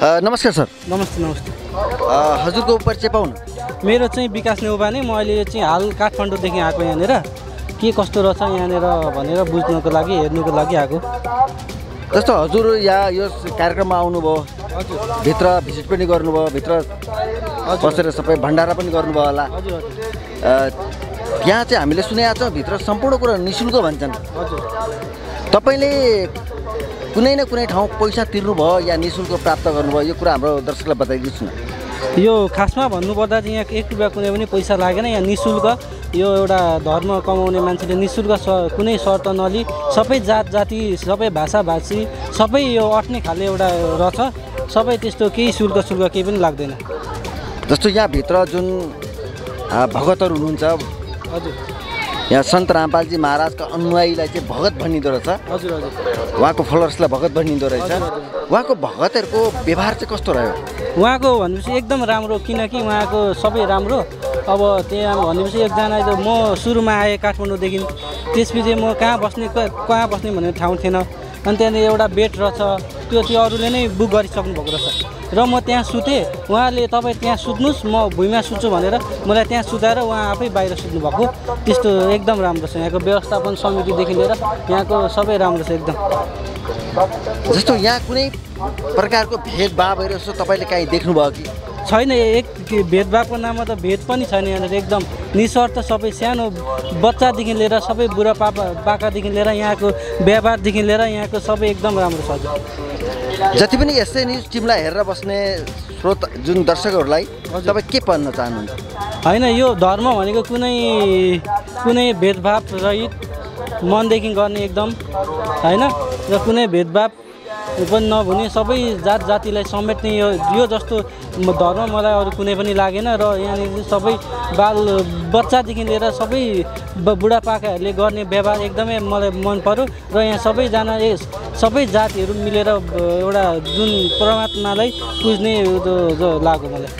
नमस्कार सर। नमस्ते नमस्ते। हजुरको परिचय पाउन। मेरो चाहिँ विकास नेउपाने, म अहिले चाहिँ हाल काठमाडौँदेखि आएको यहाँनिर के कस्तो रहेछ यहाँनिर भनेर बुझ्नको लागि हेर्नुको लागि आएको। जस्तो हजुर यहाँ यो कार्यक्रममा आउनुभयो, भित्र भिजिट पनि गर्नुभयो, भित्र बसेर सबै भण्डारा पनि गर्नुभयो होला। यहाँ चाहिँ हामीले सुनेका छौँ भित्र सम्पूर्ण कुरा निःशुल्क भन्छन्। तपाईँले कुनै न कुनै ठाउँ पैसा तिर्नुभयो या निःशुल्क प्राप्त गर्नुभयो, यो कुरा हाम्रो दर्शकलाई बताइदिनुहोस् न। यो खासमा भन्नुपर्दा चाहिँ यहाँ 1 रुपियाँ कुनै पनि पैसा लागेन। यहाँ निःशुल्क यो एउटा धर्म कमाउने मान्छेले निःशुल्क कुनै शर्त नलिई सबै जात जाति, सबै भाषा भाषी सबै यो अट्ने खाले एउटा रहेछ। सबै त्यस्तो केही शुल्क केही पनि लाग्दैन। जस्तो यहाँभित्र जुन भगतहरू हुनुहुन्छ, हजुर, यहाँ सन्त रामपालजी महाराजका अनुयायीलाई चाहिँ भगत भनिँदो रहेछ। हजुर हजुर। उहाँको फलोवर्सलाई भगत भनिँदो रहेछ। उहाँको भगतहरूको व्यवहार चाहिँ कस्तो रह्यो? उहाँको भनेपछि एकदम राम्रो, किनकि उहाँको सबै राम्रो। अब त्यहाँ भनेपछि एकजना म सुरुमा आएँ काठमाडौँदेखि, त्यसपछि म कहाँ बस्ने भन्ने ठाउँ थिएन। अनि त्यहाँनिर एउटा बेड रहेछ, त्यो चाहिँ अरूले नै बुक गरिसक्नु भएको रहेछ र म त्यहाँ सुतेँ। उहाँले तपाईँ त्यहाँ सुत्नुहोस्, म भुइँमा सुत्छु भनेर मलाई त्यहाँ सुताएर उहाँ आफै बाहिर सुत्नु भएको। त्यस्तो एकदम राम्रो छ। यहाँको व्यवस्थापन समितिदेखि लिएर यहाँको सबै राम्रो छ एकदम। जस्तो यहाँ कुनै प्रकारको भेदभावहरू जस्तो तपाईँले काहीँ देख्नुभयो कि छैन? एक भेदभावको नाममा त भेद पनि छैन। यहाँनिर एकदम निस्वार्थ, सबै सानो बच्चादेखि लिएर सबै बुढा पाकादेखि लिएर यहाँको व्यवहारदेखि लिएर यहाँको सबै एकदम राम्रो छ। जति पनि यस्तै न्युज टिमलाई हेरेर बस्ने श्रोत जुन दर्शकहरूलाई तपाईँ के भन्न चाहनुहुन्छ? होइन, यो धर्म भनेको कुनै भेदभाव रहित मनदेखि गर्ने एकदम, होइन, र कुनै भेदभाव पनि नहुने सबै जात जातिलाई समेट्ने यो जस्तो धर्म मलाई अरू कुनै पनि लागेन। र यहाँनिर सबै बच्चादेखि लिएर सबै बुढापाकाहरूले गर्ने व्यवहार एकदमै मलाई मन पर्यो। र यहाँ सबैजना सबै जातिहरू मिलेर एउटा जुन परमात्मालाई पुज्ने लाग्यो मलाई।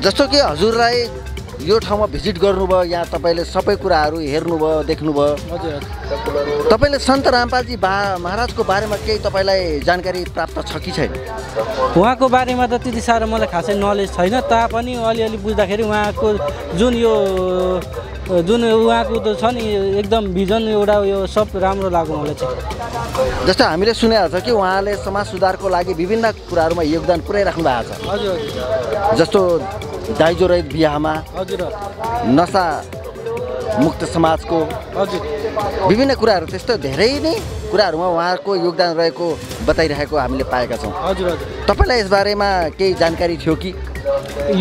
जस्तो कि हजुरलाई यो ठाउँमा भिजिट गर्नुभयो, यहाँ तपाईँले सबै कुराहरू हेर्नुभयो, देख्नुभयो। हजुर। तपाईँले सन्त रामपालजी महाराजको बारेमा केही तपाईँलाई जानकारी प्राप्त छ कि छैन? उहाँको बारेमा त त्यति साह्रो मलाई खासै नलेज छैन, तापनि अलिअलि बुझ्दाखेरि उहाँको जुन उहाँको त छ नि एकदम भिजन एउटा यो सब राम्रो लाग्यो मलाई चाहिँ। जस्तो हामीले सुनेको छ कि उहाँले समाज सुधारको लागि विभिन्न कुराहरूमा योगदान पुर्याइराख्नु भएको छ। हजुर। जस्तो दाइजो रहित बिहामा, हजुर, नसा मुक्त समाजको, हजुर, विभिन्न कुराहरू त्यस्तो धेरै नै कुराहरूमा उहाँको योगदान रहेको बताइरहेको हामीले पाएका छौँ। हजुर हजुर। तपाईँलाई यसबारेमा केही जानकारी थियो कि?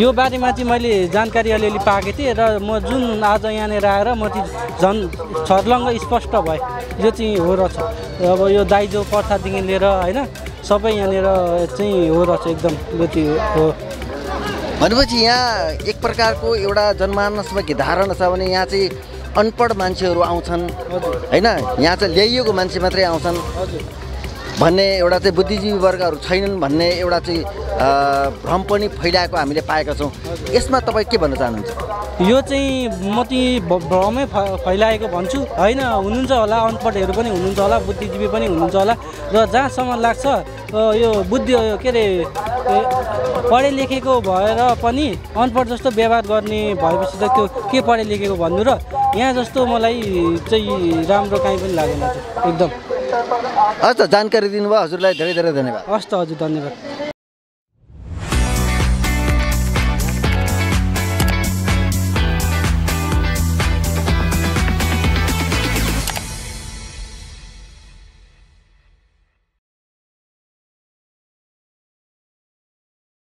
यो बारेमा चाहिँ मैले जानकारी अलिअलि पाएको थिएँ र म जुन आज यहाँनिर आएर म चाहिँ झन् छर्लङ्ग स्पष्ट भएँ यो चाहिँ हो रहेछ। अब यो दाइजो प्रथादेखि लिएर होइन सबै यहाँनिर चाहिँ हो रहेछ एकदम जति हो। भनेपछि यहाँ एक प्रकारको एउटा जनमानसमा के धारणा छ भने यहाँ चाहिँ अनपढ मान्छेहरू आउँछन्, होइन, यहाँ चाहिँ ल्याइएको मान्छे मात्रै आउँछन् भन्ने एउटा चाहिँ बुद्धिजीवी वर्गहरू छैनन् भन्ने एउटा चाहिँ भ्रम पनि फैलाएको हामीले पाएका छौँ। यसमा तपाईँ के भन्न चाहनुहुन्छ? यो चाहिँ म चाहिँ भ्रमै फैलाएको भन्छु, होइन, हुनुहुन्छ होला, अनपढहरू पनि हुनुहुन्छ होला, बुद्धिजीवी पनि हुनुहुन्छ होला। र जहाँसम्म लाग्छ यो बुद्धि के अरे पढे लेखेको भएर पनि अनपढ जस्तो व्यवहार गर्ने भएपछि त त्यो के पढे लेखेको भन्नु र यहाँ जस्तो मलाई चाहिँ राम्रो काहीँ पनि लागेन एकदम। हस् त, जानकारी दिनुभयो, हजुरलाई धेरै धेरै धन्यवाद। हस् त हजुर, धन्यवाद।